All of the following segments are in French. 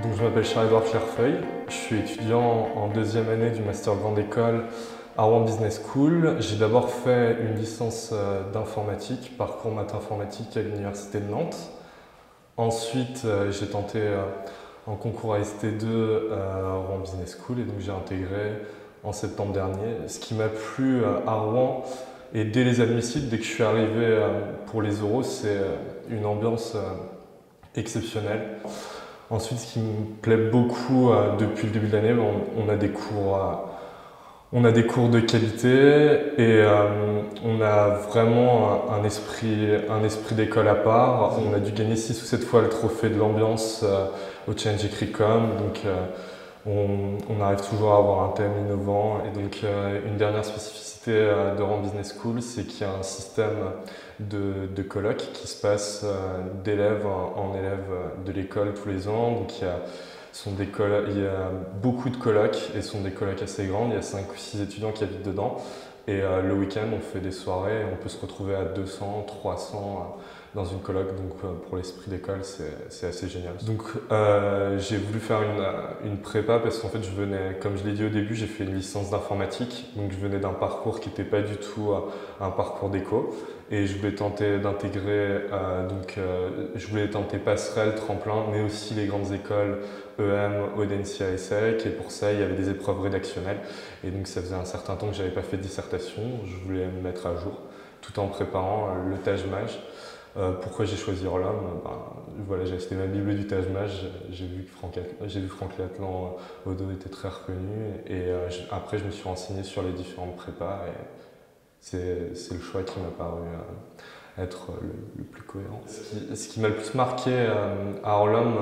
Donc, je m'appelle Charles-Édouard Clairefeuille, je suis étudiant en deuxième année du Master Grande École à Rouen Business School. J'ai d'abord fait une licence d'informatique, parcours maths informatique à l'Université de Nantes. Ensuite, j'ai tenté un concours AST2 à Rouen Business School et donc j'ai intégré en septembre dernier. Ce qui m'a plu à Rouen et dès les admissibles, dès que je suis arrivé pour les oraux, c'est une ambiance exceptionnelle. Ensuite, ce qui me plaît beaucoup depuis le début de l'année, on a des cours de qualité et on a vraiment un esprit d'école à part. On a dû gagner 6 ou 7 fois le trophée de l'ambiance au Challenge Écrit.com, donc on arrive toujours à avoir un thème innovant. Et donc une dernière spécificité de Rouen Business School, c'est qu'il y a un système de colloques qui se passe d'élève en élève de l'école tous les ans. Donc il y a beaucoup de colloques et ce sont des colloques assez grandes. Il y a 5 ou 6 étudiants qui habitent dedans. Et le week-end, on fait des soirées, on peut se retrouver à 200, 300 dans une colloque. Donc pour l'esprit d'école, c'est assez génial. Donc j'ai voulu faire une prépa parce qu'en fait, comme je l'ai dit au début, j'ai fait une licence d'informatique. Donc je venais d'un parcours qui n'était pas du tout un parcours d'éco. Et je voulais tenter d'intégrer, je voulais tenter passerelle, tremplin, mais aussi les grandes écoles EM, Audencia et SEC. Et pour ça, il y avait des épreuves rédactionnelles. Et donc ça faisait un certain temps que je n'avais pas fait de dissertation. Je voulais me mettre à jour tout en préparant le Taj-Maj. Pourquoi j'ai choisi Orlam? Voilà, j'ai acheté ma Bible du Taj-Maj. J'ai vu Franck Latlan au dos était très reconnu. Et après, je me suis renseigné sur les différentes prépas. Et c'est le choix qui m'a paru être le plus cohérent. Ce qui m'a le plus marqué à Orlam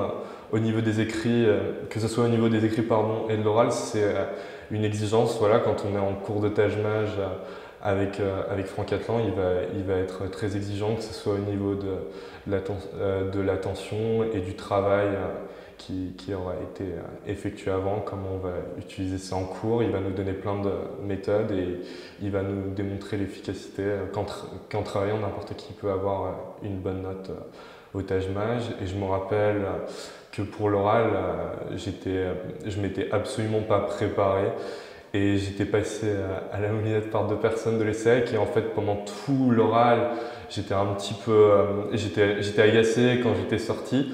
au niveau des écrits, que ce soit au niveau des écrits et de l'oral, c'est une exigence. Voilà, quand on est en cours de Taj-Maj avec Franck Latlan, il va être très exigeant, que ce soit au niveau de l'attention et du travail qui aura été effectué avant, comment on va utiliser ça en cours. Il va nous donner plein de méthodes et il va nous démontrer l'efficacité. Qu'en travaillant, n'importe qui peut avoir une bonne note au Taj-Maj. Et je me rappelle que pour l'oral, je m'étais absolument pas préparé. Et j'étais passé à la moulinette par 2 personnes de l'ESSEC et en fait pendant tout l'oral, j'étais un petit peu, j'étais agacé quand j'étais sorti.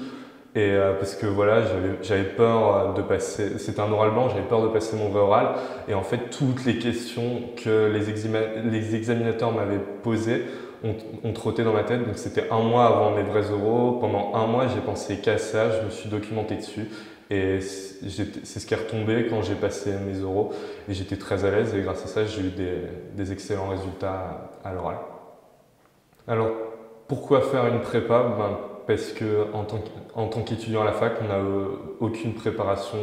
Et parce que voilà, j'avais peur de passer, c'était un oral blanc, j'avais peur de passer mon vrai oral. Et en fait, toutes les questions que les examinateurs m'avaient posées ont trotté dans ma tête. Donc c'était un mois avant mes vrais oraux. Pendant un mois, j'ai pensé qu'à ça, je me suis documenté dessus. Et c'est ce qui est retombé quand j'ai passé mes oraux. Et j'étais très à l'aise et grâce à ça, j'ai eu des excellents résultats à l'oral. Alors, pourquoi faire une prépa? Parce qu'en tant qu'étudiant à la fac, on n'a aucune préparation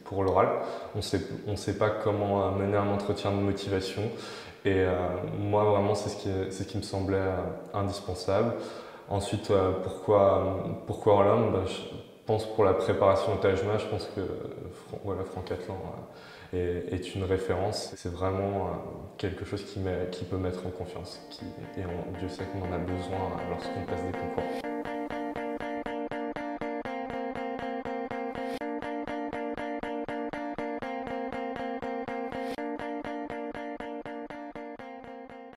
pour l'oral. On sait pas comment mener un entretien de motivation. Et moi, vraiment, c'est ce qui me semblait indispensable. Ensuite, pourquoi Orlam? Je pense pour la préparation au Taj-Maj, je pense que voilà, Franck Latlan est une référence. C'est vraiment quelque chose qui peut mettre en confiance. Dieu sait qu'on en a besoin lorsqu'on passe des concours.